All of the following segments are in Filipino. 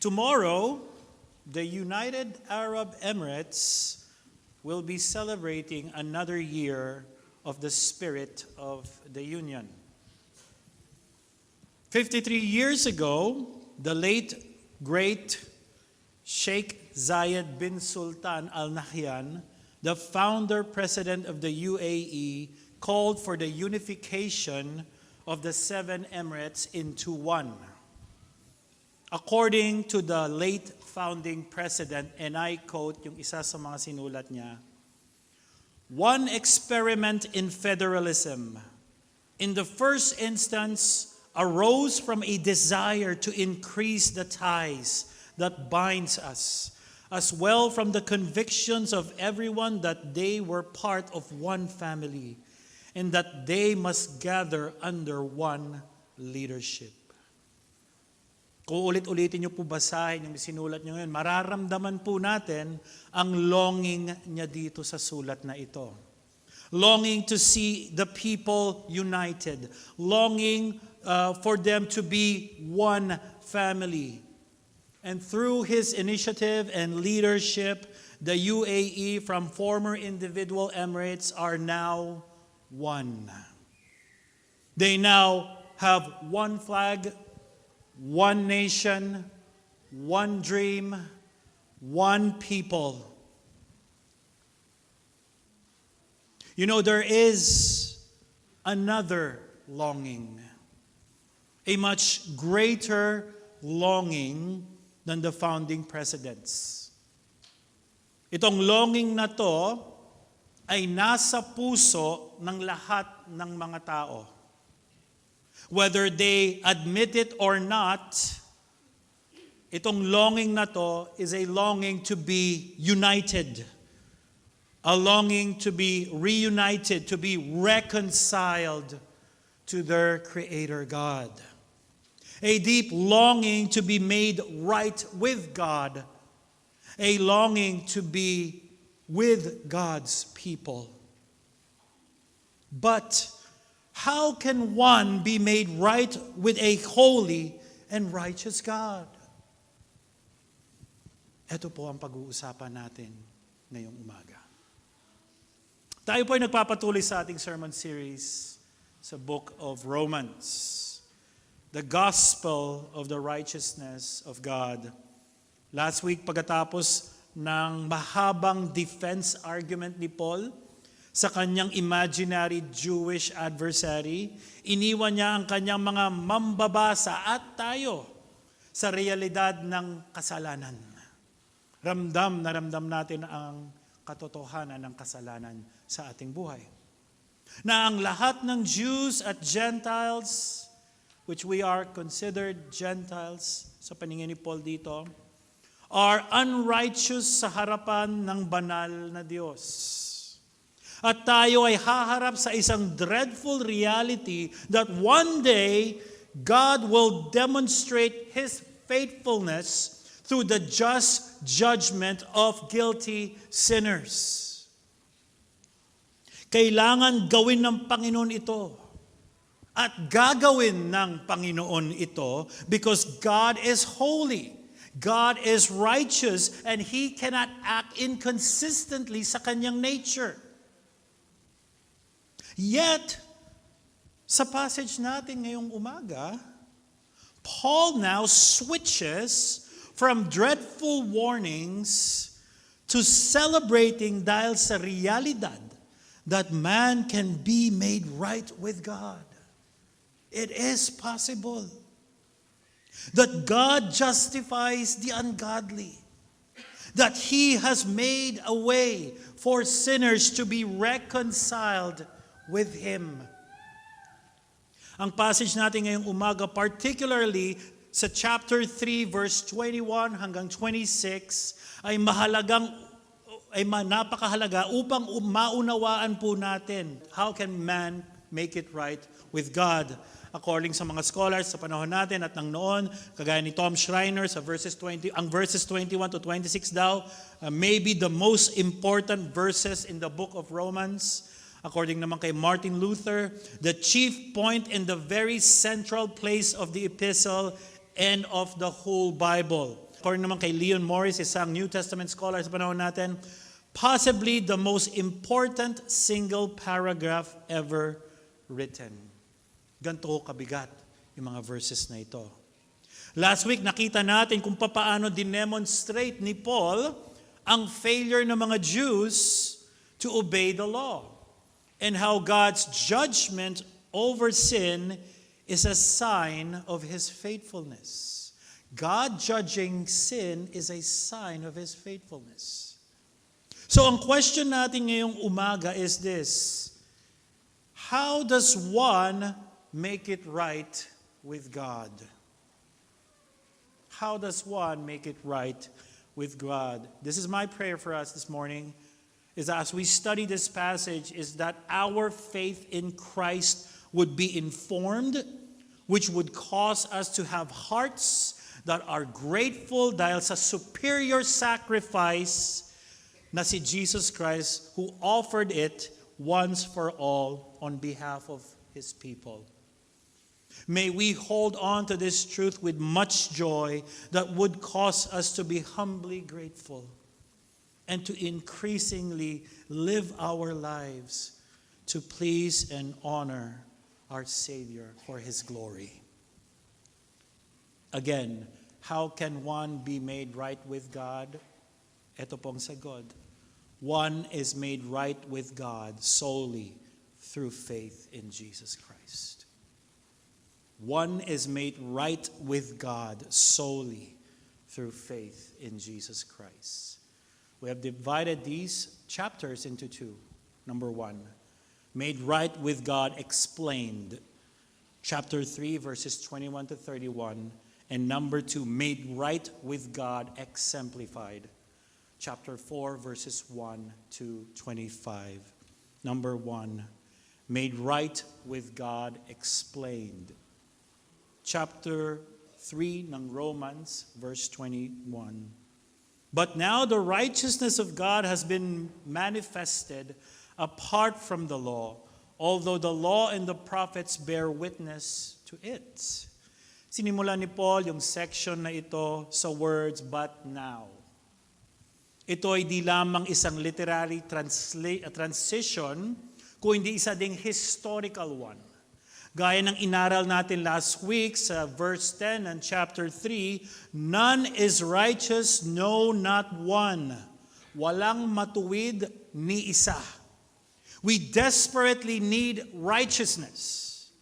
Tomorrow, the United Arab Emirates will be celebrating another year of the spirit of the Union. 53 years ago, the late, great Sheikh Zayed bin Sultan Al Nahyan, the founder president of the UAE, called for the unification of the 7 Emirates into one. According to the late founding president, and I quote yung isa sa mga sinulat niya, "One experiment in federalism, in the first instance, arose from a desire to increase the ties that binds us, as well from the convictions of everyone that they were part of one family, and that they must gather under one leadership." Kung ulit-ulitin niyo po basahin yung sinulat niyo ngayon, mararamdaman po natin ang longing niya dito sa sulat na ito. Longing to see the people united. Longing for them to be one family. And through his initiative and leadership, the UAE from former individual emirates are now one. They now have one flag, one nation, one dream, one people. You know, there is another longing, a much greater longing than the founding presidents. Itong longing na to ay nasa puso ng lahat ng mga tao. Whether they admit it or not, itong longing na to is a longing to be united. A longing to be reunited, to be reconciled to their Creator God. A deep longing to be made right with God. A longing to be with God's people. But how can one be made right with a holy and righteous God? Ito po ang pag-uusapan natin ngayong umaga. Tayo po ay nagpapatuloy sa ating sermon series sa Book of Romans. The gospel of the righteousness of God. Last week, pagkatapos ng mahabang defense argument ni Paul sa kanyang imaginary Jewish adversary, iniwan niya ang kanyang mga mambabasa at tayo sa realidad ng kasalanan. Ramdam na ramdam natin ang katotohanan ng kasalanan sa ating buhay. Na ang lahat ng Jews at Gentiles, which we are considered Gentiles sa paningin ni Paul dito, are unrighteous sa harapan ng banal na Diyos. At tayo ay haharap sa isang dreadful reality that one day God will demonstrate His faithfulness through the just judgment of guilty sinners. Kailangan gawin ng Panginoon ito. At gagawin ng Panginoon ito because God is holy. God is righteous and He cannot act inconsistently sa kanyang nature. Yet, sa passage natin ngayong umaga, Paul now switches from dreadful warnings to celebrating dahil sa realidad that man can be made right with God. It is possible that God justifies the ungodly, that He has made a way for sinners to be reconciled with Him. Ang passage natin ngayong umaga, particularly sa chapter 3, verse 21 hanggang 26, ay napakahalaga upang maunawaan po natin how can man make it right with God. According sa mga scholars sa panahon natin at nang noon, kagaya ni Tom Schreiner sa verses 21 to 26 daw, maybe the most important verses in the book of Romans. According naman kay Martin Luther, the chief point in the very central place of the epistle and of the whole Bible. According naman kay Leon Morris, isang New Testament scholar sa panahon natin, possibly the most important single paragraph ever written. Ganito kabigat yung mga verses na ito. Last week, nakita natin kung paano dinemonstrate ni Paul ang failure ng mga Jews to obey the law, and how God's judgment over sin is a sign of His faithfulness. God judging sin is a sign of His faithfulness. So ang question natin ngayong umaga is this: how does one make it right with God? How does one make it right with God? This is my prayer for us this morning, is as we study this passage, is that our faith in Christ would be informed, which would cause us to have hearts that are grateful dahil sa superior sacrifice na si Jesus Christ, who offered it once for all on behalf of His people. May we hold on to this truth with much joy that would cause us to be humbly grateful and to increasingly live our lives to please and honor our Savior for His glory. Again, how can one be made right with God? Ito pong sagot. One is made right with God solely through faith in Jesus Christ. One is made right with God solely through faith in Jesus Christ. We have divided these chapters into two. Number 1, made right with God explained. Chapter 3, verses 21 to 31. And number 2, made right with God exemplified. Chapter 4, verses 1 to 25. Number 1, made right with God explained. Chapter 3 ng Romans, verse 21. But now the righteousness of God has been manifested apart from the law, although the law and the prophets bear witness to it. Sinimula ni Paul yung section na ito sa words, but now. Ito ay di lamang isang literary transition, kundi isa ding historical one. Gaya ng inaral natin last week sa verse 10 and chapter 3, none is righteous, no, not one. Walang matuwid ni isa. We desperately need righteousness.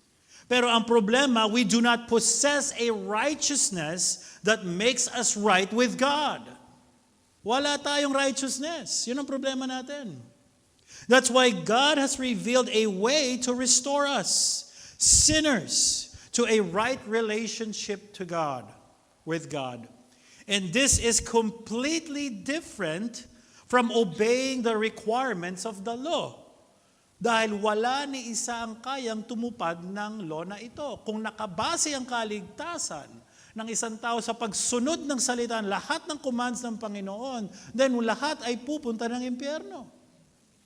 Pero ang problema, we do not possess a righteousness that makes us right with God. Wala tayong righteousness. Yun ang problema natin. That's why God has revealed a way to restore us, sinners, to a right relationship to God, with God. And this is completely different from obeying the requirements of the law. Dahil wala ni isa ang kayang tumupad ng law na ito. Kung nakabase ang kaligtasan ng isang tao sa pagsunod ng salita, lahat ng commands ng Panginoon, then lahat ay pupunta ng impyerno.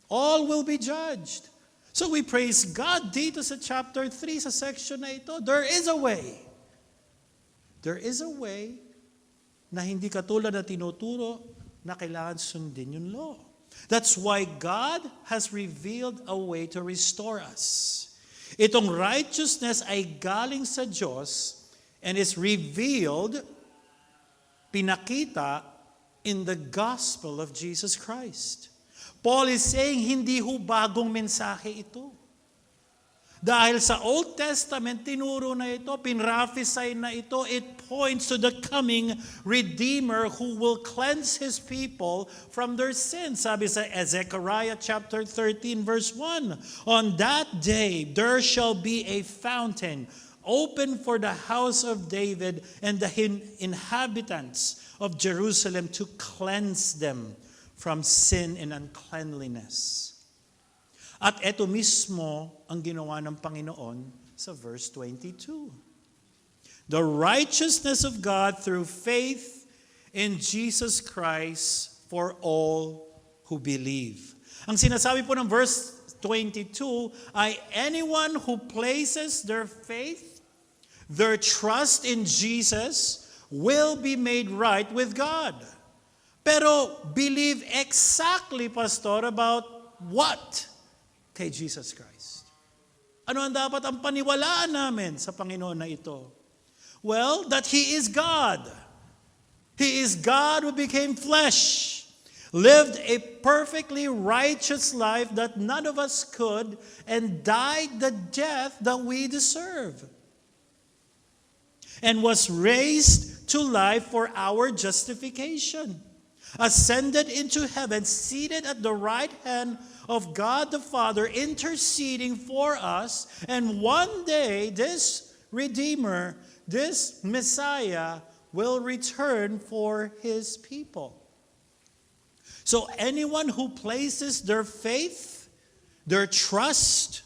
All will be judged. So we praise God dito sa chapter 3, sa section na ito. There is a way. There is a way na hindi katulad na tinuturo na kailangan sundin yung law. That's why God has revealed a way to restore us. Itong righteousness ay galing sa Diyos and is revealed, pinakita in the gospel of Jesus Christ. Paul is saying, hindi ho bagong mensahe ito. Dahil sa Old Testament, tinuro na ito, pinrophesy na ito, it points to the coming Redeemer who will cleanse His people from their sins. Sabi sa Zechariah chapter 13 verse 1, on that day there shall be a fountain open for the house of David and the inhabitants of Jerusalem to cleanse them from sin and uncleanliness. At ito mismo ang ginawa ng Panginoon sa verse 22. The righteousness of God through faith in Jesus Christ for all who believe. Ang sinasabi po ng verse 22 ay anyone who places their faith, their trust in Jesus will be made right with God. Pero believe exactly, Pastor, about what? Kay Jesus Christ. Ano ang dapat ang paniwalaan namin sa Panginoon na ito? Well, that He is God. He is God who became flesh, lived a perfectly righteous life that none of us could, and died the death that we deserve, and was raised to life for our justification, ascended into heaven, seated at the right hand of God the Father, interceding for us, and one day this Redeemer, this Messiah, will return for His people. So anyone who places their faith, their trust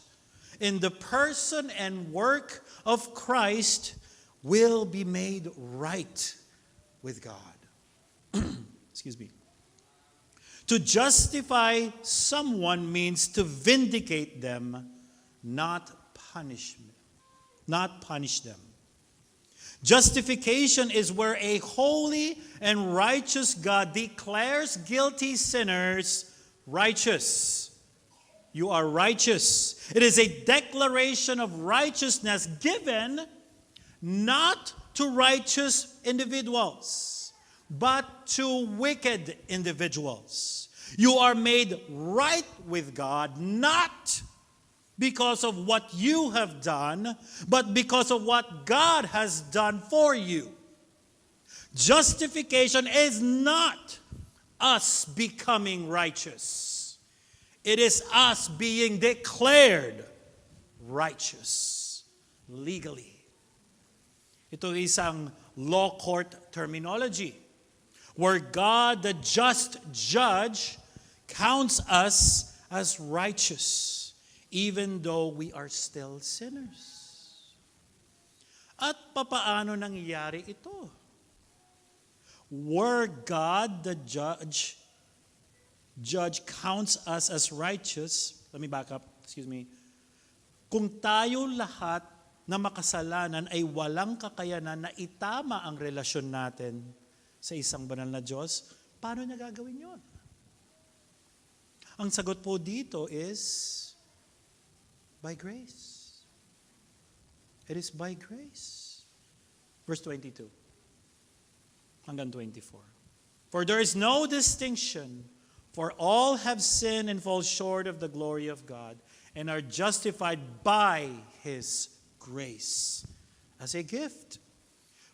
in the person and work of Christ will be made right with God. Excuse me. To justify someone means to vindicate them, not punish them. Justification is where a holy and righteous God declares guilty sinners righteous. You are righteous. It is a declaration of righteousness given not to righteous individuals, but to wicked individuals. You are made right with God, not because of what you have done, but because of what God has done for you. Justification is not us becoming righteous. It is us being declared righteous legally. Ito isang law court terminology where God, the just judge, counts us as righteous even though we are still sinners. At papaano nangyayari ito? Where God, the judge counts us as righteous, let me back up, Kung tayo lahat na makasalanan ay walang kakayanan na itama ang relasyon natin sa isang banal na Diyos, paano niya gagawin yun? Ang sagot po dito is by grace. It is by grace. Verse 22 hanggang 24. For there is no distinction, for all have sinned and fall short of the glory of God, and are justified by His grace as a gift.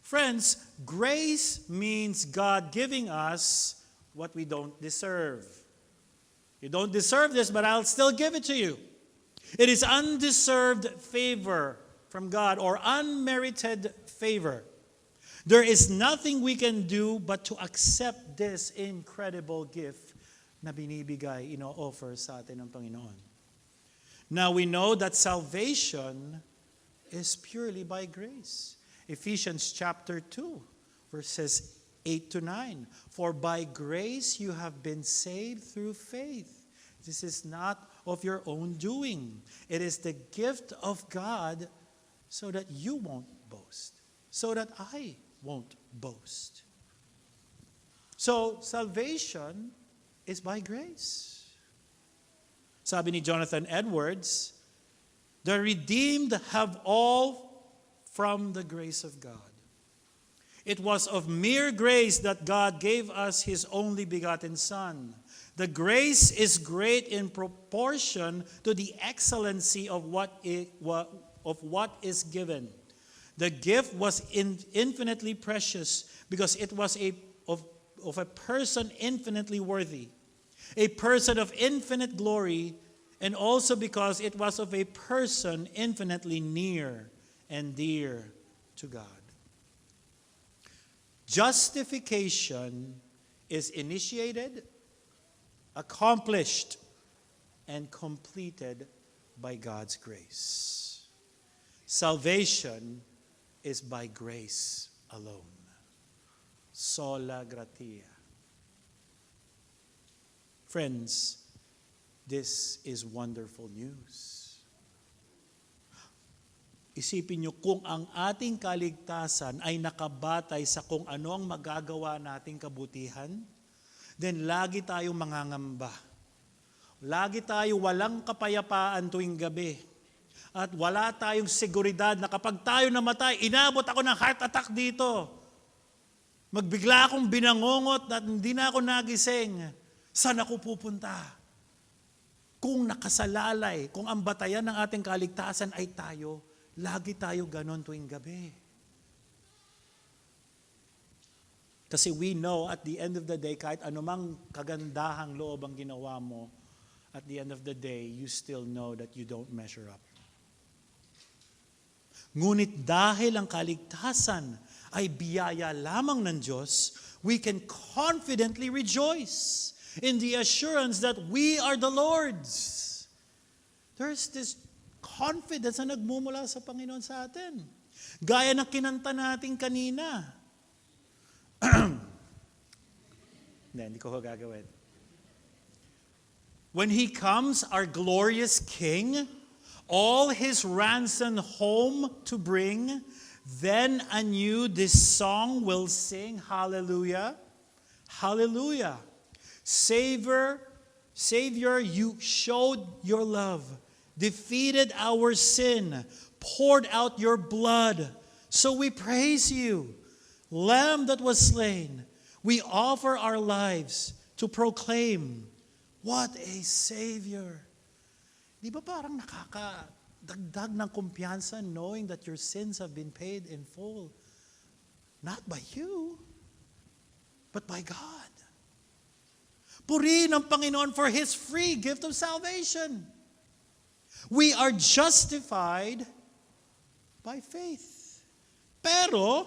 Friends, grace means God giving us what we don't deserve. You don't deserve this, but I'll still give it to you. It is undeserved favor from God, or unmerited favor. There is nothing we can do but to accept this incredible gift na binibigay, ino-offer sa atin ng Panginoon. Now we know that salvation is purely by grace. Ephesians chapter 2, verses 8 to 9. For by grace you have been saved through faith. This is not of your own doing. It is the gift of God, so that you won't boast, so that I won't boast. So, salvation is by grace. Sabi ni Jonathan Edwards, the redeemed have all from the grace of God. It was of mere grace that God gave us His only begotten Son. The grace is great in proportion to the excellency of what is given. The gift was infinitely precious because it was of a person infinitely worthy, a person of infinite glory, and also because it was of a person infinitely near and dear to God. Justification is initiated, accomplished, and completed by God's grace. Salvation is by grace alone. Sola gratia. Friends, this is wonderful news. Isipin nyo, kung ang ating kaligtasan ay nakabatay sa kung ano ang magagawa nating kabutihan, then lagi tayong mangangamba. Lagi tayo walang kapayapaan tuwing gabi. At wala tayong seguridad na kapag tayo namatay, inabot ako ng heart attack dito. Magbigla akong binangongot at hindi na ako nagising. Saan ako pupunta? Kung nakasalalay, kung ang batayan ng ating kaligtasan ay tayo, lagi tayo ganon tuwing gabi. Kasi we know at the end of the day, kahit anumang kagandahang loob ang ginawa mo, at the end of the day, you still know that you don't measure up. Ngunit dahil ang kaligtasan ay biyaya lamang ng Diyos, we can confidently rejoice in the assurance that we are the Lord's. There's this confidence na nagmumula sa Panginoon sa atin. Gaya ng kinanta natin kanina. Hindi ko gagawin. When He comes, our glorious King, all His ransom home to bring, then anew this song will sing, hallelujah, hallelujah. Savior, you showed your love, defeated our sin, poured out your blood. So we praise you, Lamb that was slain. We offer our lives to proclaim, what a Savior. Di ba parang nakakadagdag ng kumpiyansa knowing that your sins have been paid in full? Not by you, but by God. Purihin ang Panginoon for His free gift of salvation. We are justified by faith. Pero,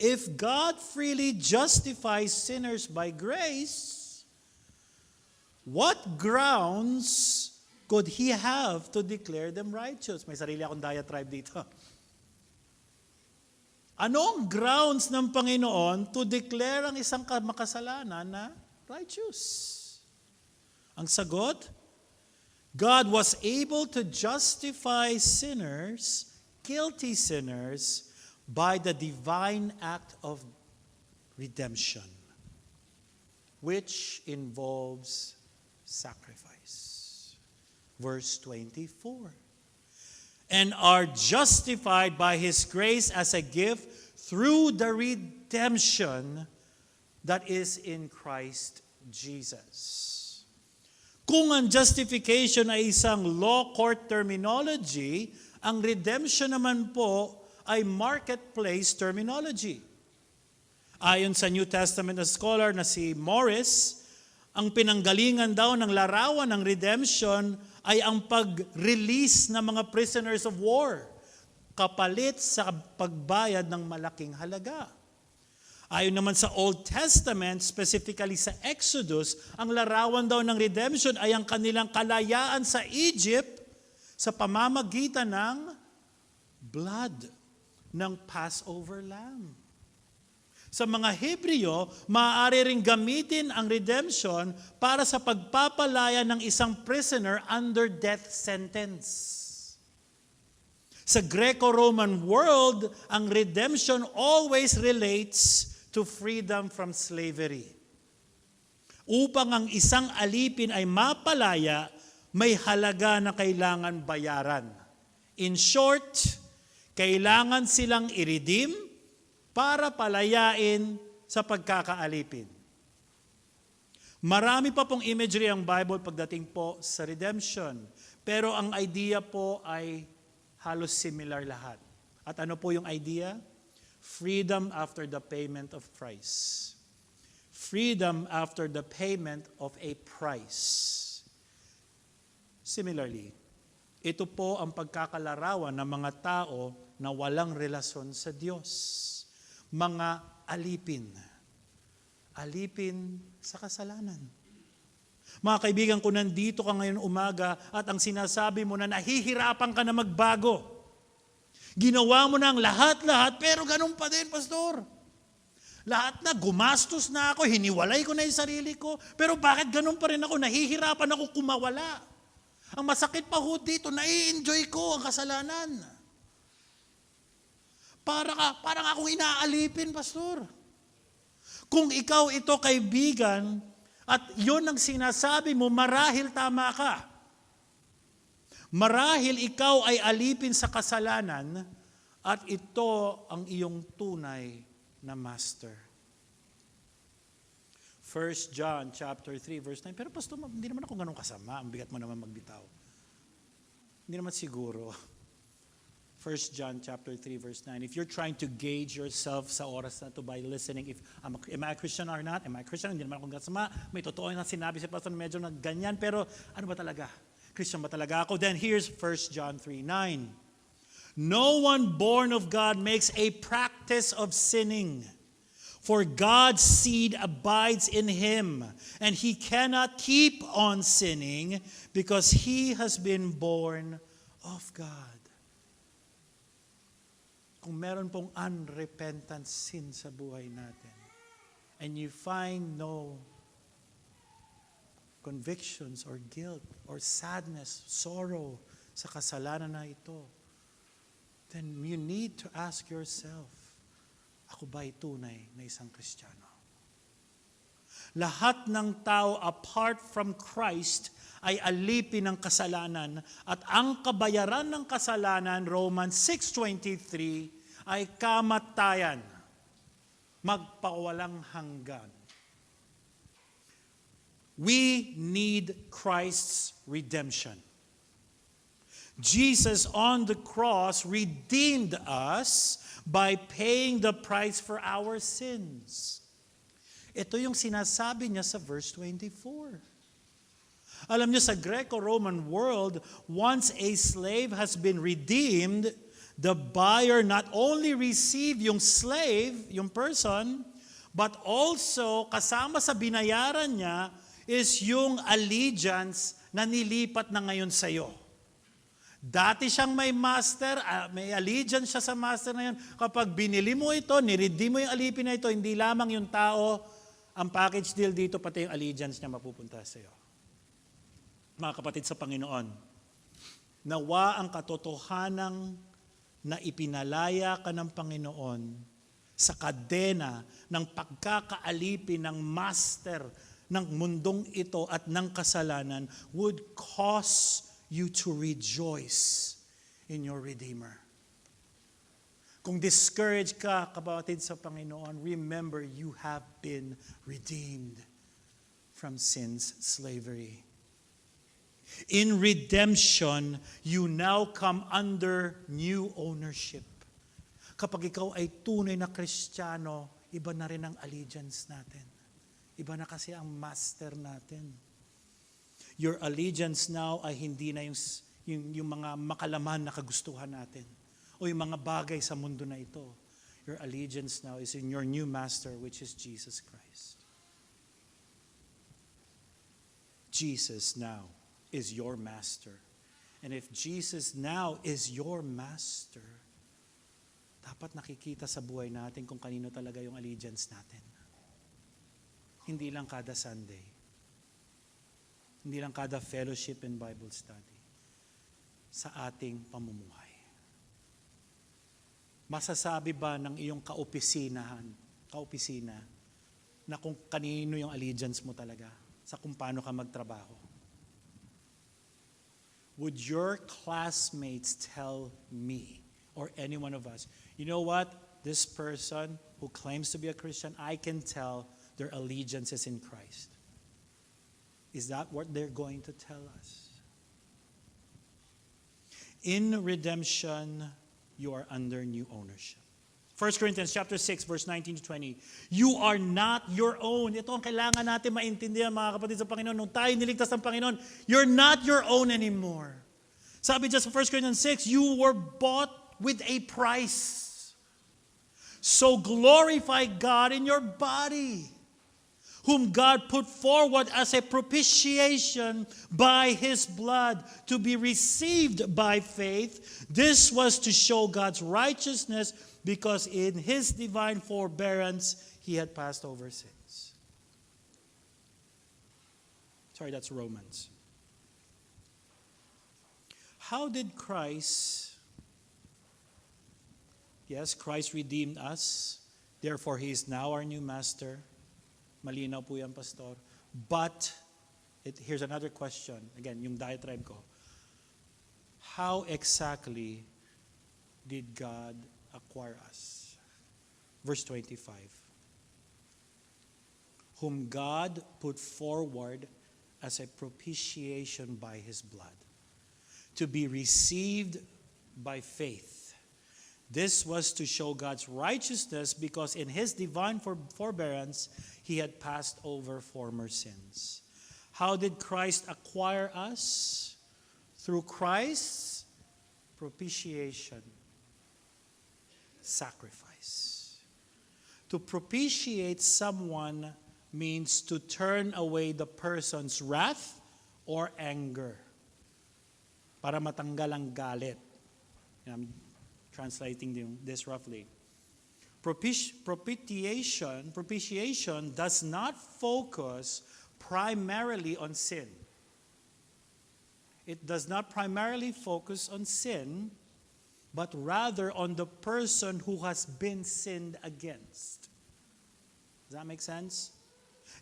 if God freely justifies sinners by grace, what grounds could He have to declare them righteous? May sarili akong diatribe dito. Anong grounds ng Panginoon to declare ang isang makasalanan na righteous? Ang sagot, God was able to justify sinners, guilty sinners, by the divine act of redemption, which involves sacrifice. Verse 24. And are justified by His grace as a gift through the redemption that is in Christ Jesus. Kung ang justification ay isang law court terminology, ang redemption naman po ay marketplace terminology. Ayon sa New Testament na scholar na si Morris, ang pinanggalingan daw ng larawan ng redemption ay ang pag-release ng mga prisoners of war, kapalit sa pagbayad ng malaking halaga. Ayon naman sa Old Testament, specifically sa Exodus, ang larawan daw ng redemption ay ang kanilang kalayaan sa Egypt sa pamamagitan ng blood ng Passover lamb. Sa mga Hebreo, maaari ring gamitin ang redemption para sa pagpapalaya ng isang prisoner under death sentence. Sa Greco-Roman world, ang redemption always relates to freedom from slavery. Upang ang isang alipin ay mapalaya, may halaga na kailangan bayaran. In short, kailangan silang i-redeem para palayain sa pagkakaalipin. Marami pa pong imagery ang Bible pagdating po sa redemption. Pero ang idea po ay halos similar lahat. At ano po yung idea? Freedom after the payment of price. Freedom after the payment of a price. Similarly, ito po ang pagkakalarawan ng mga tao na walang relasyon sa Diyos. Mga alipin. Alipin sa kasalanan. Mga kaibigan ko, nandito ka ngayon umaga at ang sinasabi mo na nahihirapan ka na magbago. Ginawa mo na ang lahat-lahat pero ganun pa din, Pastor. Lahat na, gumastos na ako, hiniwalay ko na yung sarili ko, pero bakit ganun pa rin ako? Nahihirapan ako kumawala. Ang masakit pa ho dito, nai-enjoy ko ang kasalanan. Parang akong inaalipin, pastor. Kung ikaw ito kaibigan, at yun ang sinasabi mo, marahil tama ka. Marahil ikaw ay alipin sa kasalanan, at ito ang iyong tunay na master. 1 John chapter 3 verse 9. Pero pastor, hindi naman ako ganun kasama. Ang bigat mo naman magbitaw. Hindi naman siguro. 1 John chapter 3 verse 9. If you're trying to gauge yourself sa oras na to by listening, am I a Christian or not? Am I a Christian? Hindi naman akong kasama. May totoo na sinabi si pastor, medyo nagganyan. Pero ano ba talaga? Christian ba talaga ako? Then here's 1 John 3:9. No one born of God makes a practice of sinning. For God's seed abides in him, and he cannot keep on sinning because he has been born of God. Kung meron pong unrepentant sin sa buhay natin, and you find no convictions or guilt or sadness, sorrow sa kasalanan na ito, then you need to ask yourself, ako ba'y tunay na isang Kristiyano? Lahat ng tao apart from Christ ay alipin ng kasalanan, at ang kabayaran ng kasalanan, Romans 6:23, ay kamatayan, magpawalang hanggan. We need Christ's redemption. Jesus on the cross redeemed us by paying the price for our sins. Ito yung sinasabi niya sa verse 24. Alam niyo, sa Greco-Roman world, once a slave has been redeemed, the buyer not only receive yung slave, yung person, but also kasama sa binayaran niya is yung allegiance na nilipat na ngayon sa iyo. Dati siyang may master, may allegiance siya sa master na yun. Kapag binili mo ito, niredeem mo yung alipin na ito, hindi lamang yung tao, ang package deal dito, pati yung allegiance niya mapupunta sa iyo. Mga kapatid sa Panginoon, nawa ang katotohanang na ipinalaya ka ng Panginoon sa kadena ng pagkakaalipin ng master ng mundong ito at ng kasalanan would cause you to rejoice in your Redeemer. Kung discouraged ka, kapatid sa Panginoon, remember you have been redeemed from sin's slavery. In redemption, you now come under new ownership. Kapag ikaw ay tunay na Kristiyano, iba na rin ang allegiance natin. Iba na kasi ang master natin. Your allegiance now ay hindi na yung mga makalaman na kagustuhan natin o yung mga bagay sa mundo na ito. Your allegiance now is in your new master, which is Jesus Christ. Jesus now is your master. And if Jesus now is your master, dapat nakikita sa buhay natin kung kanino talaga yung allegiance natin. Hindi lang kada Sunday. Hindi lang kada fellowship and Bible study. Sa ating pamumuhay. Masasabi ba ng iyong kaopisina na kung kanino yung allegiance mo talaga sa kung paano ka magtrabaho? Would your classmates tell me or any one of us, you know what? This person who claims to be a Christian, I can tell their allegiance is in Christ. Is that what they're going to tell us? In redemption, you are under new ownership. 1 Corinthians chapter 6, verse 19 to 20. You are not your own. Ito ang kailangan natin maintindihan, mga kapatid sa Panginoon. Nung tayo niligtas ng Panginoon, you're not your own anymore. Sabi dyan sa 1 Corinthians 6, you were bought with a price. So glorify God in your body, whom God put forward as a propitiation by His blood to be received by faith. This was to show God's righteousness because in His divine forbearance, He had passed over sins. Sorry, that's Romans. How did Christ, yes, Christ redeemed us, therefore He is now our new master. Malinaw po yan, Pastor. But, here's another question. Again, yung diatribe ko. How exactly did God acquire us? Verse 25. Whom God put forward as a propitiation by His blood, to be received by faith. This was to show God's righteousness, because in His divine forbearance, He had passed over former sins. How did Christ acquire us? Through Christ's propitiation, sacrifice. To propitiate someone means to turn away the person's wrath or anger, para matanggal ang galit. I'm translating this roughly. Propitiation does not focus primarily on sin. It does not primarily focus on sin, but rather on the person who has been sinned against. Does that make sense?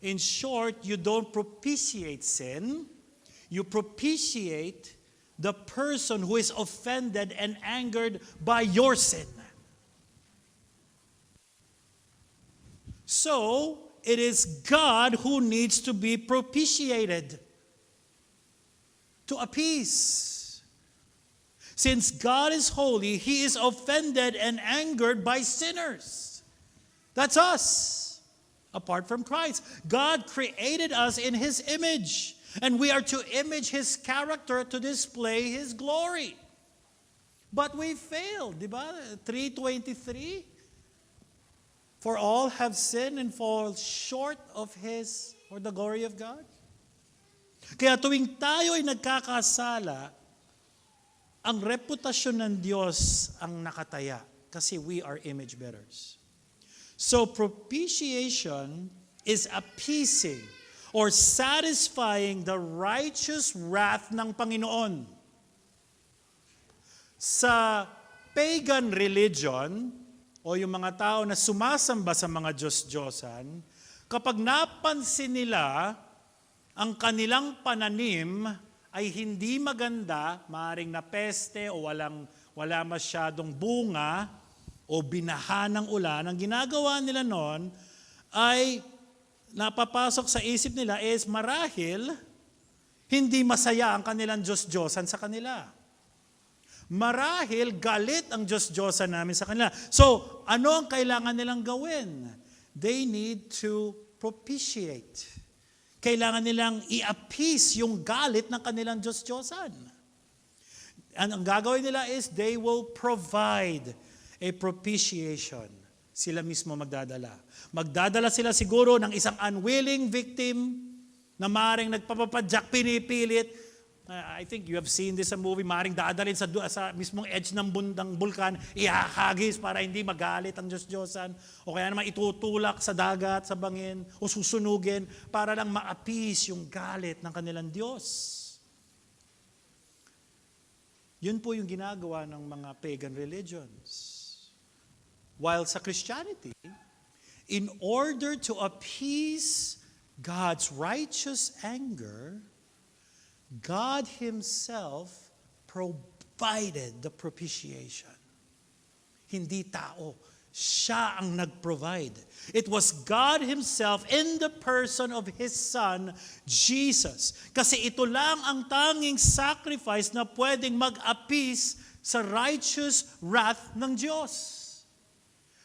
In short, you don't propitiate sin, you propitiate the person who is offended and angered by your sin. So, it is God who needs to be propitiated, to appease. Since God is holy, He is offended and angered by sinners. That's us, apart from Christ. God created us in His image, and we are to image His character to display His glory. But we failed, di ba? 3:23. For all have sinned and fall short of His, or the glory of God. Kaya tuwing tayo ay nagkakasala, ang reputasyon ng Diyos ang nakataya, kasi we are image bearers. So propitiation is appeasing or satisfying the righteous wrath ng Panginoon. Sa pagan religion, o yung mga tao na sumasamba sa mga Diyos-Diyosan, kapag napansin nila ang kanilang pananim ay hindi maganda, maaaring napeste o wala masyadong bunga o binaha ng ulan, ang ginagawa nila noon ay napapasok sa isip nila is marahil hindi masaya ang kanilang Diyos-Diyosan sa kanila. Marahil galit ang Diyos-Diyosan namin sa kanila. So, ano ang kailangan nilang gawin? They need to propitiate. Kailangan nilang i-appease yung galit ng kanilang Diyos-Diyosan. Ang gagawin nila is they will provide a propitiation. Sila mismo magdadala. Magdadala sila siguro ng isang unwilling victim na maaaring nagpapapadyak, pinipilit. I think you have seen this sa movie, maaaring dadalhin sa mismong edge ng bulkan, ihahagis para hindi magalit ang Diyos-Diyosan, o kaya naman itutulak sa dagat, sa bangin, o susunugin para lang ma-appease yung galit ng kanilang Diyos. Yun po yung ginagawa ng mga pagan religions. While sa Christianity, in order to appease God's righteous anger, God Himself provided the propitiation. Hindi tao. Siya ang nag-provide. It was God Himself in the person of His Son, Jesus. Kasi ito lang ang tanging sacrifice na pwedeng mag-appease sa righteous wrath ng Diyos.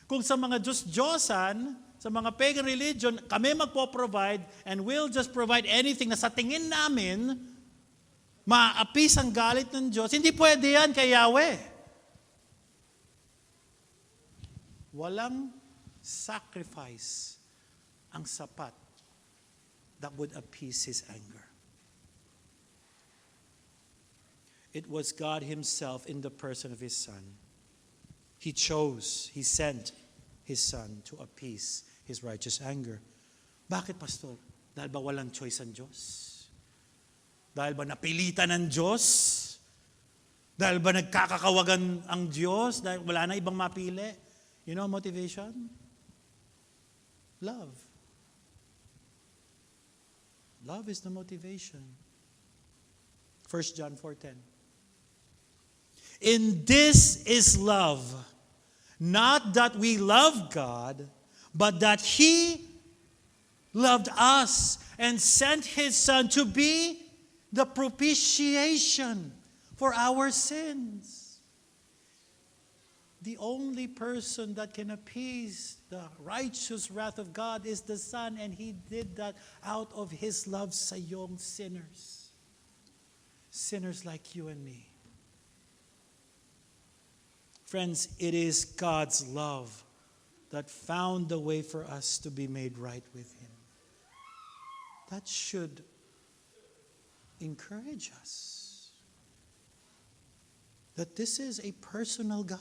Kung sa mga Diyos-Diyosan, sa mga pagan religion, kami magpo-provide and we'll just provide anything na sa tingin namin ma-appease ang galit ng Diyos, hindi pwede yan kay Yahweh. Walang sacrifice ang sapat that would appease His anger. It was God Himself in the person of His Son. He sent His Son to appease His righteous anger. Bakit, Pastor? Dahil ba walang choice ang Diyos? Dahil ba napilitan ng Diyos Dahil ba nagkakakawagan ang Diyos? Dahil wala na ibang mapili? You know motivation? Love. Love is the motivation. 1 John 4:10. In this is love, not that we love God, but that He loved us and sent His Son to be the propitiation for our sins. The only person that can appease the righteous wrath of God is the Son, and He did that out of His love sa iyong sinners. Sinners like you and me. Friends, it is God's love that found the way for us to be made right with Him. That should encourage us that this is a personal God.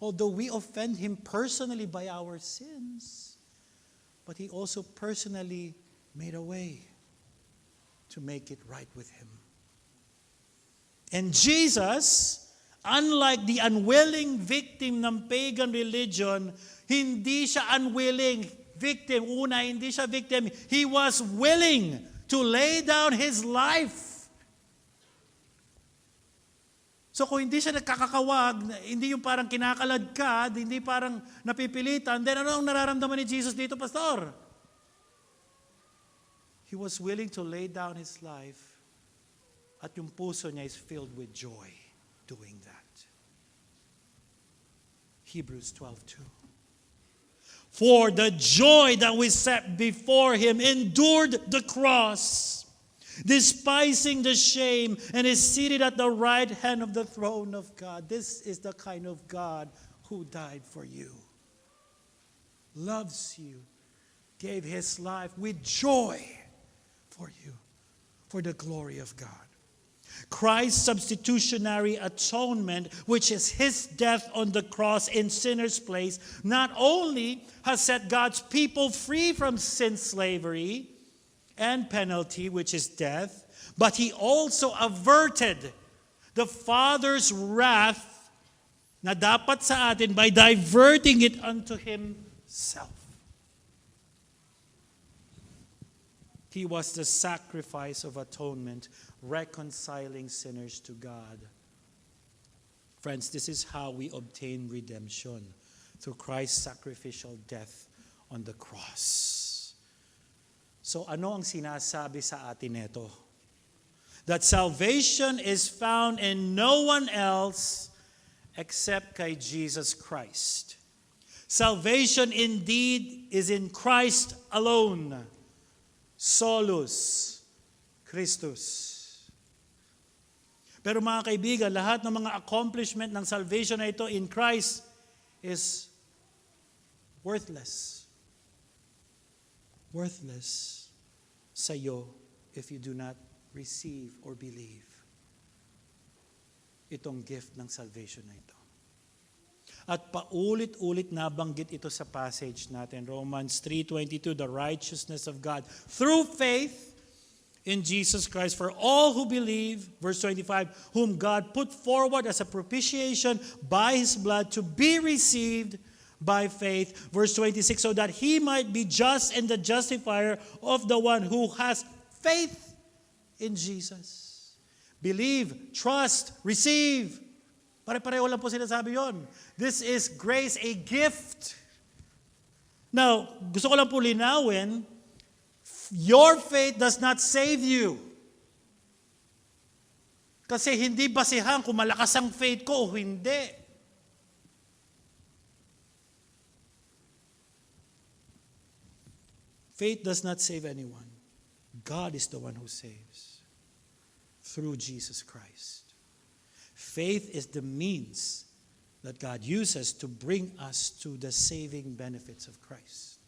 Although we offend Him personally by our sins, but He also personally made a way to make it right with Him. And Jesus, unlike the unwilling victim ng pagan religion, hindi siya unwilling victim. Una, hindi siya victim. He was willing to lay down His life. So kung hindi siya nagkakakawag, hindi yung parang kinakaladkad, hindi parang napipilitan, then ano ang nararamdaman ni Jesus dito, Pastor? He was willing to lay down His life at yung puso niya is filled with joy doing that. Hebrews 12:2. For the joy that was set before Him endured the cross, despising the shame, and is seated at the right hand of the throne of God. This is the kind of God who died for you, loves you, gave His life with joy for you, for the glory of God. Christ's substitutionary atonement, which is His death on the cross in sinners' place, not only has set God's people free from sin slavery and penalty, which is death, but He also averted the Father's wrath na dapat sa atin by diverting it unto Himself. He was the sacrifice of atonement, reconciling sinners to God. Friends, this is how we obtain redemption, through Christ's sacrificial death on the cross. So ano ang sinasabi sa atin nito? That salvation is found in no one else except kay Jesus Christ. Salvation indeed is in Christ alone. Solus Christus. Pero mga kaibigan, lahat ng mga accomplishment ng salvation na ito in Christ is worthless. Worthless sa iyo if you do not receive or believe itong gift ng salvation na ito. At paulit-ulit nabanggit ito sa passage natin, Romans 3:22, the righteousness of God through faith in Jesus Christ for all who believe, verse 25, whom God put forward as a propitiation by His blood to be received by faith, verse 26, so that He might be just and the justifier of the one who has faith in Jesus. Believe, trust, receive. Pare-pareho lang po sinasabi yon. This is grace, a gift. Now, gusto ko lang po linawin, your faith does not save you. Kasi hindi basihan kung malakas ang faith ko o hindi. Faith does not save anyone. God is the one who saves through Jesus Christ. Faith is the means that God uses to bring us to the saving benefits of Christ.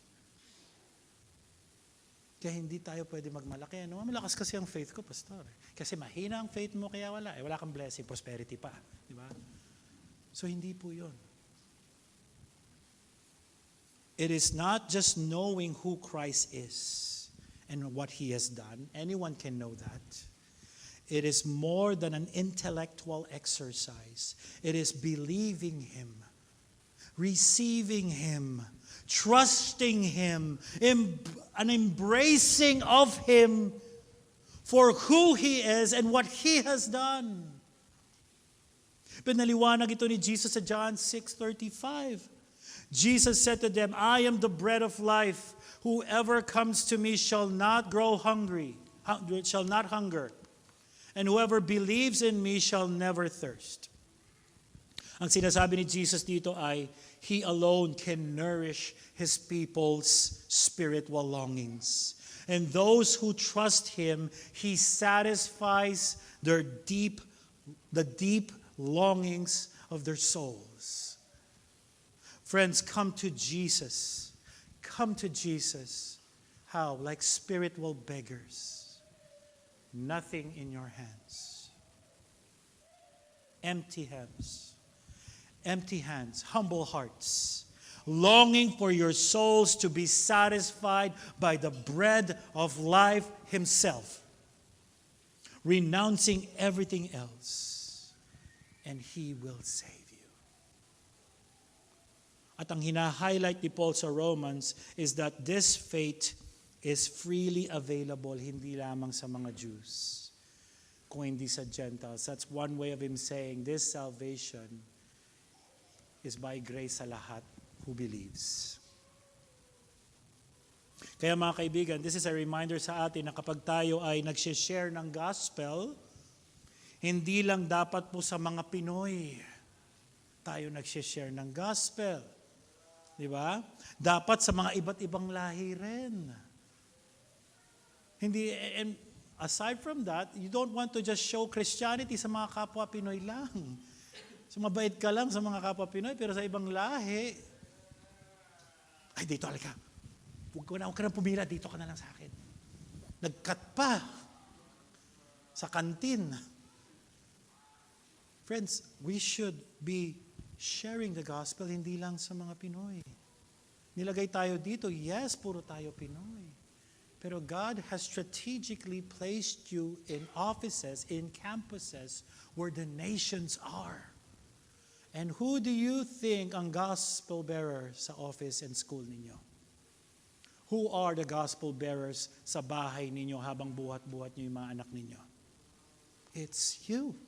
Kaya hindi tayo pwede magmalaki. No? Malakas kasi ang faith ko, Pastor. Kasi mahina ang faith mo, kaya wala. Wala kang blessing, prosperity pa. Di ba? So hindi po yun. It is not just knowing who Christ is and what He has done. Anyone can know that. It is more than an intellectual exercise. It is believing Him, receiving Him, trusting Him, an embracing of Him for who He is and what He has done. Pinaliwanag ito ni Jesus sa John 6:35. Jesus said to them, I am the bread of life. Whoever comes to me shall not grow hungry, shall not hunger. And whoever believes in me shall never thirst. Ang sinasabi ni Jesus dito ay, He alone can nourish His people's spiritual longings. And those who trust Him, He satisfies the deep longings of their souls. Friends, come to Jesus. Come to Jesus. How? Like spiritual beggars. Nothing in your hands. Empty hands. Empty hands, humble hearts, longing for your souls to be satisfied by the bread of life Himself, renouncing everything else, and He will save you. At ang hina-highlight ni Paul sa Romans is that this faith is freely available, hindi lamang sa mga Jews, kung hindi sa Gentiles. That's one way of him saying this salvation is by grace sa lahat who believes. Kaya mga kaibigan, this is a reminder sa atin na kapag tayo ay nag-share ng gospel, hindi lang dapat po sa mga Pinoy tayo nag-share ng gospel. Di ba? Dapat sa mga iba't ibang lahi rin. Hindi, and aside from that, you don't want to just show Christianity sa mga kapwa Pinoy lang. So mabait ka lang sa mga kapwa Pinoy, pero sa ibang lahi, ay dito halika. Huwag ka na pumila, dito ka na lang sa akin. Nag-cut pa sa kantin. Friends, we should be sharing the gospel hindi lang sa mga Pinoy. Nilagay tayo dito, yes, puro tayo Pinoy. Pero God has strategically placed you in offices, in campuses, where the nations are. And who do you think ang gospel bearer sa office and school ninyo? Who are the gospel bearers sa bahay ninyo habang buhat-buhat nyo yung mga anak ninyo? It's you.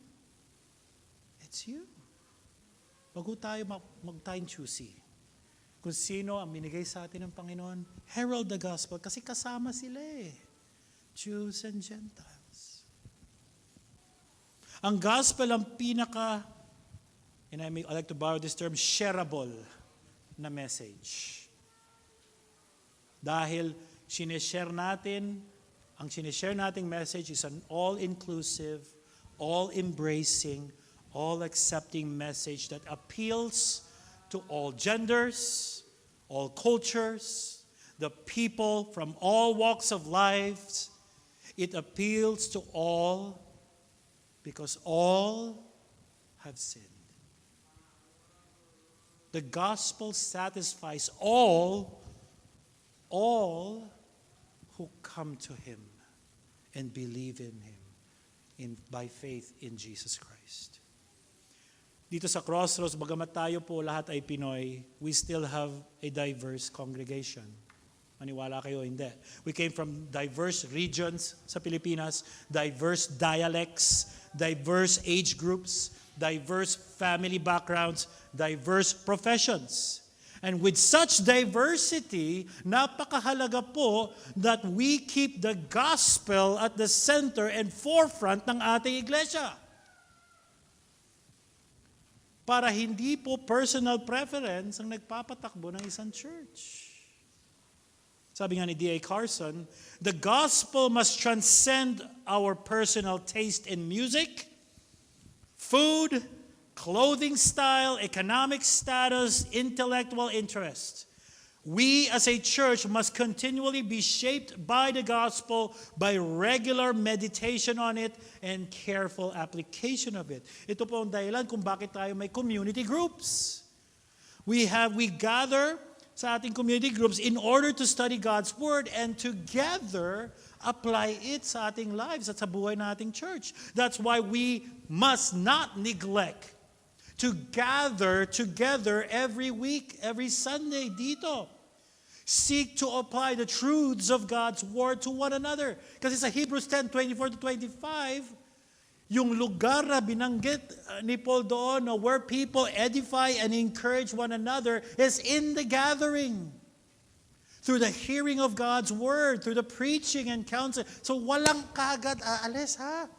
It's you. Wag ho tayo mag-time choosy. Kung sino ang binigay sa atin ng Panginoon, herald the gospel kasi kasama sila eh. Jews and Gentiles. Ang gospel ang pinaka, and I like to borrow this term, shareable na message. Dahil sinishare natin, ang sinishare nating message is an all-inclusive, all-embracing, all-accepting message that appeals to all genders, all cultures, the people from all walks of life. It appeals to all because all have sinned. The gospel satisfies all who come to Him and believe in Him by faith in Jesus Christ. Dito sa Crossroads, bagamat tayo po lahat ay Pinoy, we still have a diverse congregation. Maniwala kayo, hindi. We came from diverse regions sa Pilipinas, diverse dialects, diverse age groups, diverse family backgrounds, diverse professions. And with such diversity, napakahalaga po that we keep the gospel at the center and forefront ng ating iglesia. Para hindi po personal preference ang nagpapatakbo ng isang church. Sabi nga ni D.A. Carson, the gospel must transcend our personal taste in music, food, clothing style, economic status, intellectual interest. We as a church must continually be shaped by the gospel by regular meditation on it and careful application of it. Ito po ang dahilan kung bakit tayo may community groups. We gather sa ating community groups in order to study God's Word and together apply it sa ating lives at sa buhay ng ating church. That's why we must not neglect to gather together every week, every Sunday dito. Seek to apply the truths of God's Word to one another. Kasi sa Hebrews 10:24-25, yung lugar na binanggit ni Paul doon, where people edify and encourage one another, is in the gathering. Through the hearing of God's Word, through the preaching and counsel. So walang kagad aalis, ha?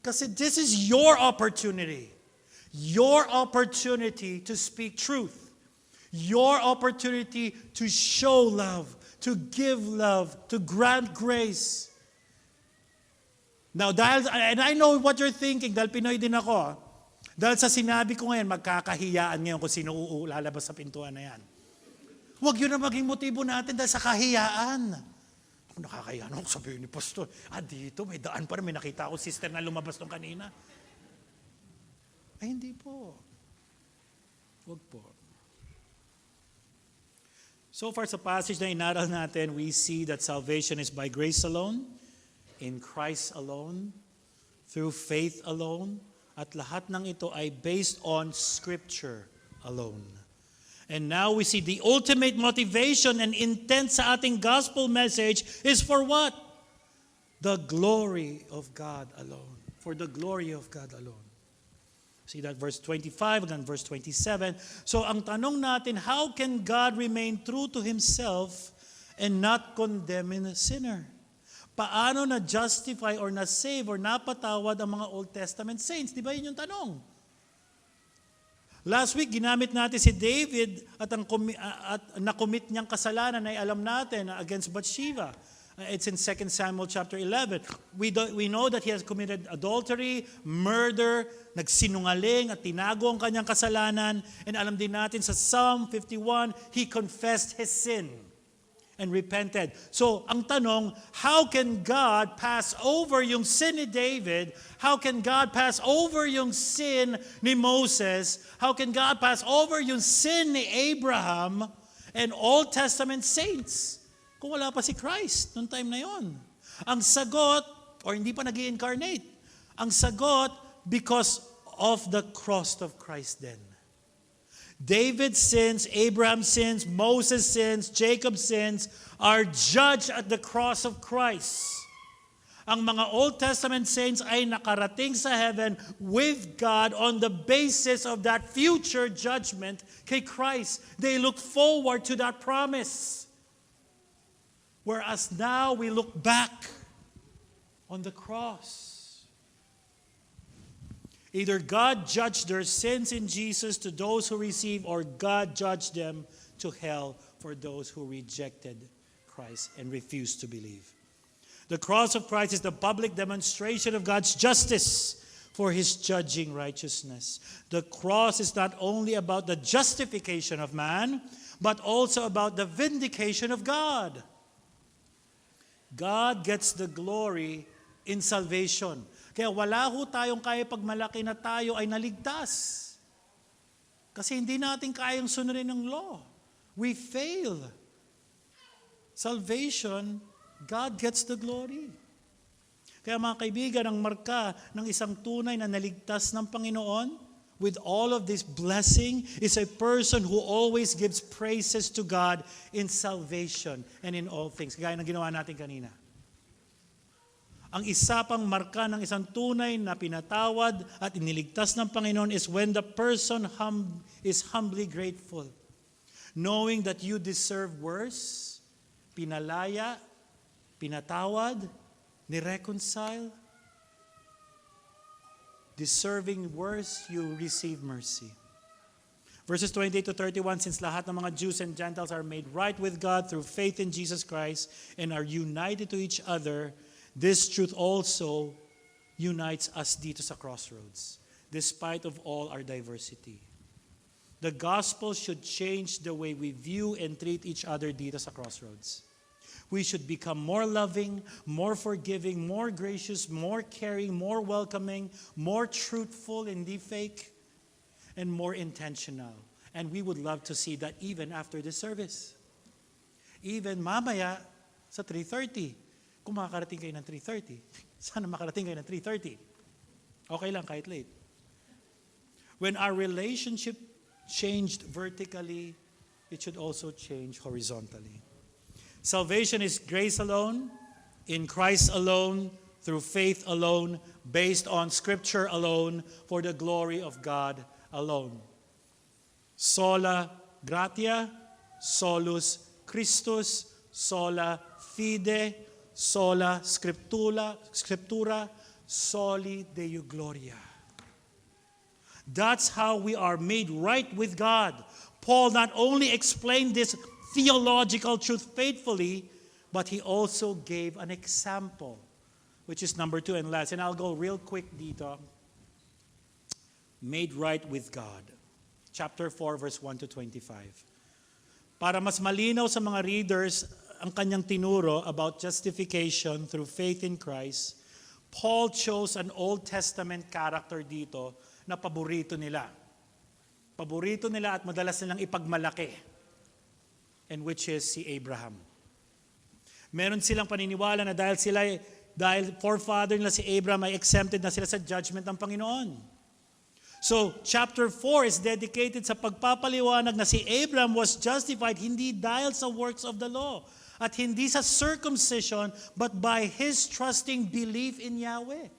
Kasi this is your opportunity. Your opportunity to speak truth. Your opportunity to show love, to give love, to grant grace. Now, and I know what you're thinking, dahil Pinoy din ako. Dahil sa sinabi ko ngayon, magkakahiyaan ngayon kung sino lalabas sa pintuan na yan. Huwag yun na maging motibo natin dahil sa kahiyaan. Nakakaya ako sabihin ni Pastor, dito may daan pa rin, may nakita ako sister na lumabas nung kanina. Ay, hindi po. Huwag po. So far sa passage na inaral natin, we see that salvation is by grace alone, in Christ alone, through faith alone, at lahat ng ito ay based on Scripture alone. And now we see the ultimate motivation and intent sa ating gospel message is for what? The glory of God alone. For the glory of God alone. See that verse 25 and verse 27. So ang tanong natin, how can God remain true to Himself and not condemn a sinner? Paano na-justify or na-save or napatawad ang mga Old Testament saints? Di ba yun yung tanong? Last week, ginamit natin si David at nakomit niyang kasalanan ay alam natin against Bathsheba. It's in 2 Samuel chapter 11. We know that he has committed adultery, murder, nagsinungaling at tinago ang kanyang kasalanan. And alam din natin sa Psalm 51, he confessed his sin and repented. So, ang tanong, how can God pass over yung sin ni David? How can God pass over yung sin ni Moses? How can God pass over yung sin ni Abraham and Old Testament saints? Kung wala pa si Christ noong time na yon. Ang sagot, or hindi pa nag-i-incarnate, ang sagot, because of the cross of Christ then. David sins, Abraham sins, Moses sins, Jacob sins, are judged at the cross of Christ. Ang mga Old Testament saints ay nakarating sa heaven with God on the basis of that future judgment kay Christ. They look forward to that promise. Whereas now we look back on the cross. Either God judged their sins in Jesus to those who receive, or God judged them to hell for those who rejected Christ and refused to believe. The cross of Christ is the public demonstration of God's justice for His judging righteousness. The cross is not only about the justification of man, but also about the vindication of God. God gets the glory in salvation. Kaya wala ho tayong kaya pagmalaki na tayo ay naligtas. Kasi hindi natin kayang sunodin ng law. We fail. Salvation, God gets the glory. Kaya mga kaibigan, ang marka ng isang tunay na naligtas ng Panginoon with all of this blessing is a person who always gives praises to God in salvation and in all things. Gaya ng ginawa natin kanina. Ang isa pang marka ng isang tunay na pinatawad at iniligtas ng Panginoon is when the person is humbly grateful. Knowing that you deserve worse, pinalaya, pinatawad, ni-reconcile. Deserving worse, you receive mercy. Verses 28 to 31, since lahat ng mga Jews and Gentiles are made right with God through faith in Jesus Christ and are united to each other, this truth also unites us dito sa Crossroads, despite of all our diversity. The gospel should change the way we view and treat each other dito sa Crossroads. We should become more loving, more forgiving, more gracious, more caring, more welcoming, more truthful, hindi fake, and more intentional. And we would love to see that even after the service. Even mamaya sa 3:30. Kung makakarating kayo ng 3:30, sana makarating kayo ng 3:30. Okay lang kahit late. When our relationship changed vertically, it should also change horizontally. Salvation is grace alone, in Christ alone, through faith alone, based on Scripture alone, for the glory of God alone. Sola gratia, solus Christus, sola fide, sola scriptura, soli Deo gloria. That's how we are made right with God. Paul not only explained this theological truth faithfully, but he also gave an example, which is number 2 and last. And I'll go real quick dito. Made right with God. Chapter 4, verse 1 to 25. Para mas malinaw sa mga readers ang kanyang tinuro about justification through faith in Christ, Paul chose an Old Testament character dito na paborito nila. Paborito nila at madalas nilang ipagmalaki, and which is si Abraham. Meron silang paniniwala na dahil forefather nila si Abraham ay exempted na sila sa judgment ng Panginoon. So, chapter 4 is dedicated sa pagpapaliwanag na si Abraham was justified hindi dahil sa works of the law at hindi sa circumcision but by his trusting belief in Yahweh,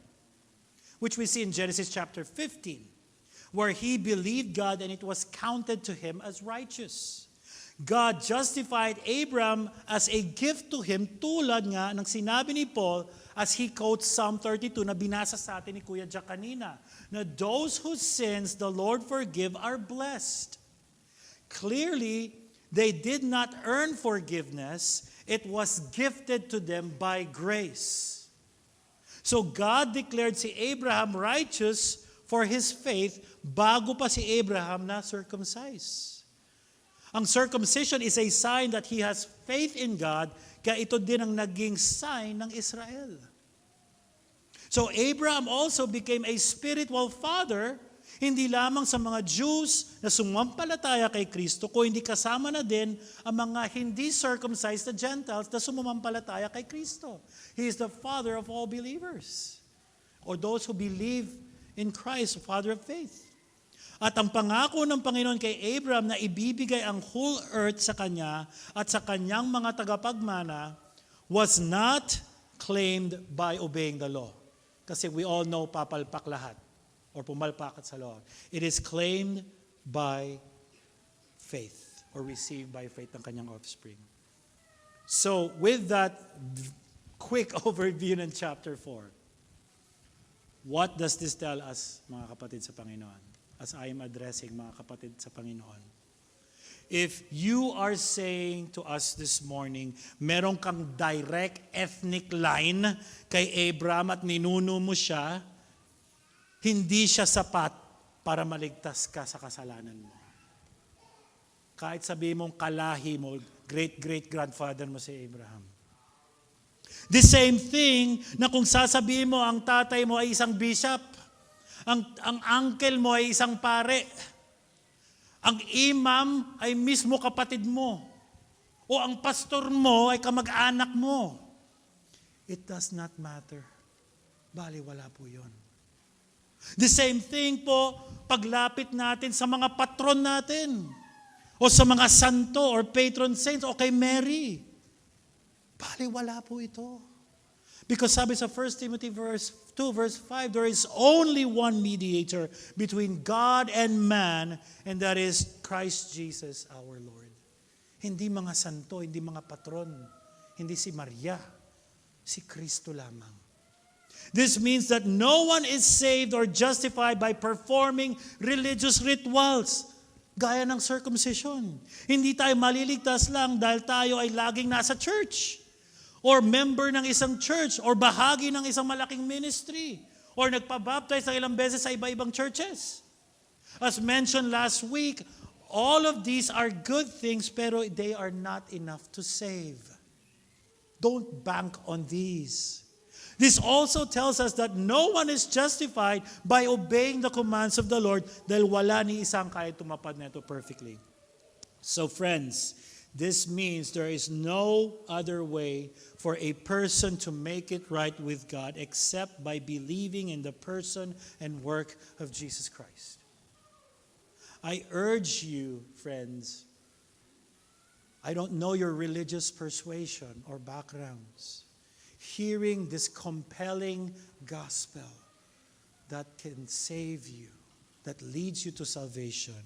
which we see in Genesis chapter 15, where he believed God and it was counted to him as righteous. God justified Abraham as a gift to him, tulad nga ng sinabi ni Paul as he quotes Psalm 32 na binasa sa atin ni Kuya Jack kanina, na those whose sins the Lord forgive are blessed. Clearly, they did not earn forgiveness. It was gifted to them by grace. So God declared si Abraham righteous for his faith bago pa si Abraham na circumcised. Ang circumcision is a sign that he has faith in God, kaya ito din ang naging sign ng Israel. So Abraham also became a spiritual father, hindi lamang sa mga Jews na sumampalataya kay Kristo, kundi kasama na din ang mga hindi circumcised na Gentiles na sumampalataya kay Kristo. He is the father of all believers, or those who believe in Christ, father of faith. At ang pangako ng Panginoon kay Abraham na ibibigay ang whole earth sa kanya at sa kanyang mga tagapagmana was not claimed by obeying the law. Kasi we all know papalpak lahat or pumalpakat sa law. It is claimed by faith or received by faith ng kanyang offspring. So with that quick overview ng chapter 4, what does this tell us, mga kapatid sa Panginoon? As I am addressing mga kapatid sa Panginoon. If you are saying to us this morning, meron kang direct ethnic line kay Abraham at ninuno mo siya, hindi siya sapat para maligtas ka sa kasalanan mo. Kahit sabihin mong kalahi mo, great-great-grandfather mo si Abraham. The same thing na kung sasabihin mo ang tatay mo ay isang bishop, ang uncle mo ay isang pare. Ang imam ay mismo kapatid mo. O ang pastor mo ay kamag-anak mo. It does not matter. Baliwala po yun. The same thing po, paglapit natin sa mga patron natin. O sa mga santo or patron saints o kay Mary. Baliwala po ito. Because sabi sa 1 Timothy verse 2, verse 5, there is only one mediator between God and man, and that is Christ Jesus our Lord. Hindi mga santo, hindi mga patron, hindi si Maria, si Kristo lamang. This means that no one is saved or justified by performing religious rituals, gaya ng circumcision. Hindi tayo maliligtas lang dahil tayo ay laging nasa church, or member ng isang church, or bahagi ng isang malaking ministry, or nagpabaptize ng ilang beses sa iba-ibang churches. As mentioned last week, all of these are good things, pero they are not enough to save. Don't bank on these. This also tells us that no one is justified by obeying the commands of the Lord dahil wala ni isang kaya tumapad nito perfectly. So friends, this means there is no other way for a person to make it right with God except by believing in the person and work of Jesus Christ. I urge you, friends, I don't know your religious persuasion or backgrounds. Hearing this compelling gospel that can save you, that leads you to salvation,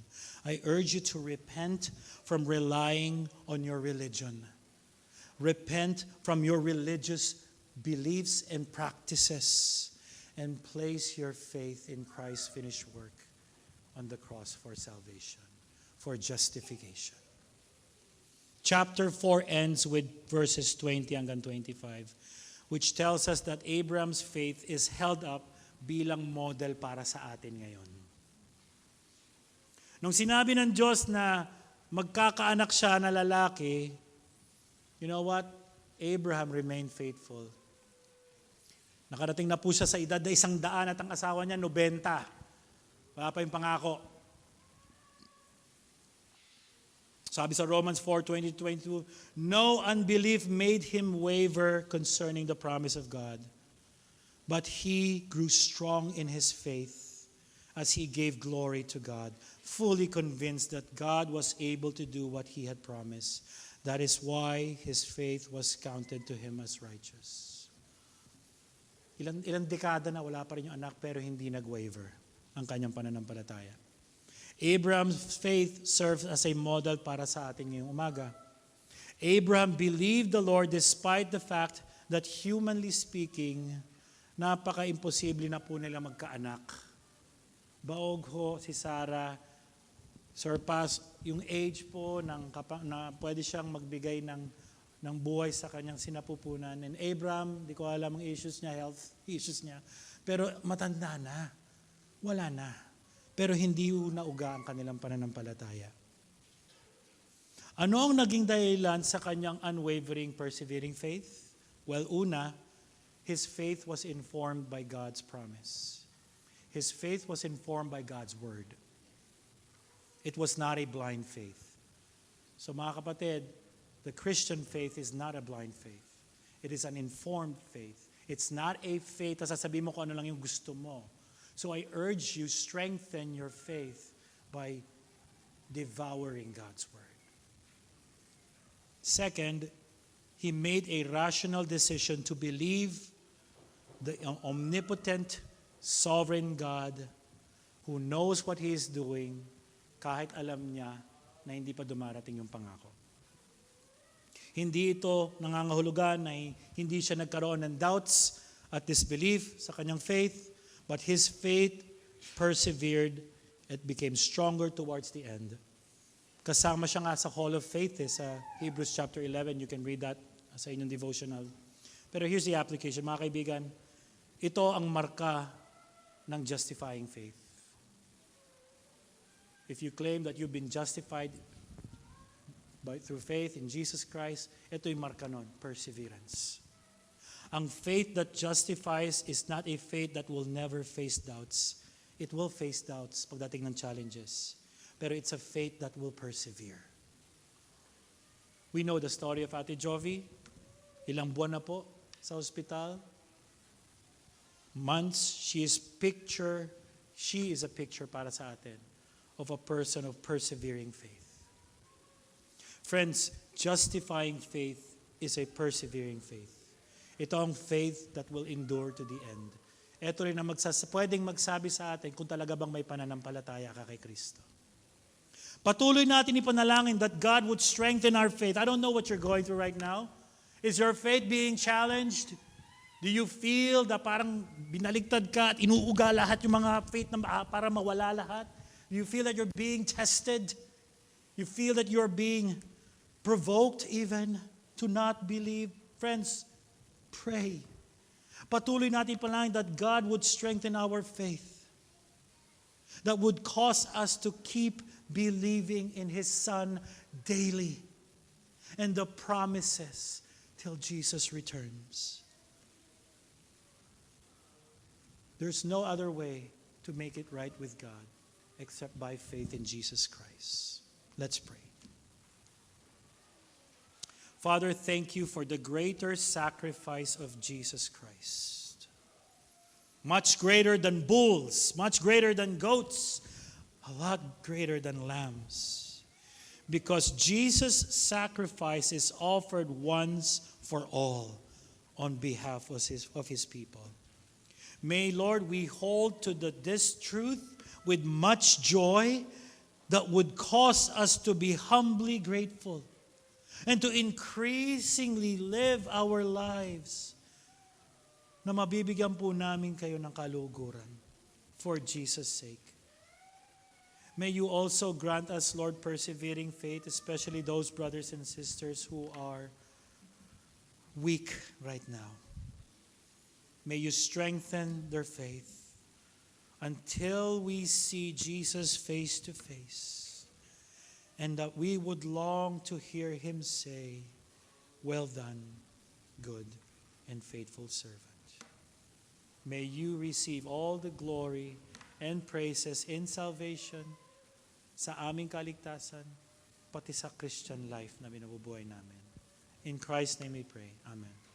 I urge you to repent from relying on your religion. Repent from your religious beliefs and practices and place your faith in Christ's finished work on the cross for salvation, for justification. Chapter 4 ends with verses 20 hanggang 25, which tells us that Abraham's faith is held up bilang model para sa atin ngayon. Nung sinabi ng Diyos na magkakaanak siya na lalaki, you know what? Abraham remained faithful. Nakarating na po siya sa edad na 100 at ang asawa niya 90. Wala pa yung pangako. Sabi sa Romans 4:20-22, no unbelief made him waver concerning the promise of God, but he grew strong in his faith as he gave glory to God, fully convinced that God was able to do what he had promised. That is why his faith was counted to him as righteous. Ilang dekada na wala pa rin yung anak pero hindi nag-waver ang kanyang pananampalataya. Abraham's faith serves as a model para sa atin ngayong umaga. Abraham believed the Lord despite the fact that humanly speaking, napaka-imposible na po nila magkaanak. Baog ho si Sarah, surpass yung age po na pwede siyang magbigay ng buhay sa kanyang sinapupunan. And Abraham, di ko alam ang issues niya, health issues niya, pero matanda na, wala na. Pero hindi nauga ang kanilang pananampalataya. Ano ang naging dahilan sa kanyang unwavering, persevering faith? Well, una, his faith was informed by God's promise. His faith was informed by God's word. It was not a blind faith. So mga kapatid, the Christian faith is not a blind faith. It is an informed faith. It's not a faith na sasabihin mo kung ano lang yung gusto mo. So I urge you, strengthen your faith by devouring God's word. Second, he made a rational decision to believe the omnipotent, sovereign God who knows what He is doing kahit alam niya na hindi pa dumarating yung pangako. Hindi ito nangangahulugan na hindi siya nagkaroon ng doubts at disbelief sa kanyang faith, but his faith persevered. It became stronger towards the end. Kasama siya nga sa Hall of Faith sa Hebrews chapter 11. You can read that sa inyong devotional. Pero here's the application, mga kaibigan. Ito ang marka ng justifying faith. If you claim that you've been justified through faith in Jesus Christ, ito yung marka nun, perseverance. Ang faith that justifies is not a faith that will never face doubts. It will face doubts pagdating ng challenges. Pero it's a faith that will persevere. We know the story of Ate Jovi. Ilang buwan na po sa ospital. Months, she is a picture para sa atin of a person of persevering faith. Friends, justifying faith is a persevering faith. Ito ang faith that will endure to the end. Ito rin ang pwedeng magsabi sa atin kung talaga bang may pananampalataya ka kay Kristo. Patuloy natin ipanalangin that God would strengthen our faith. I don't know what you're going through right now. Is your faith being challenged? Do you feel na parang binaligtad ka at inuuga lahat yung mga faith na para mawala lahat? Do you feel that you're being tested? You feel that you're being provoked even to not believe? Friends, pray. Patuloy natin panalangin that God would strengthen our faith. That would cause us to keep believing in His Son daily and the promises till Jesus returns. There's no other way to make it right with God except by faith in Jesus Christ. Let's pray. Father, thank you for the greater sacrifice of Jesus Christ. Much greater than bulls, much greater than goats, a lot greater than lambs. Because Jesus' sacrifice is offered once for all on behalf of his people. May, Lord, we hold to this truth with much joy that would cause us to be humbly grateful and to increasingly live our lives na mabibigyan po namin kayo ng kaluguran for Jesus' sake. May you also grant us, Lord, persevering faith, especially those brothers and sisters who are weak right now. May you strengthen their faith until we see Jesus face to face, and that we would long to hear him say, "Well done, good and faithful servant." May you receive all the glory and praises in salvation, sa aming kaligtasan, pati sa Christian life na binabubuhay namin. In Christ's name we pray. Amen.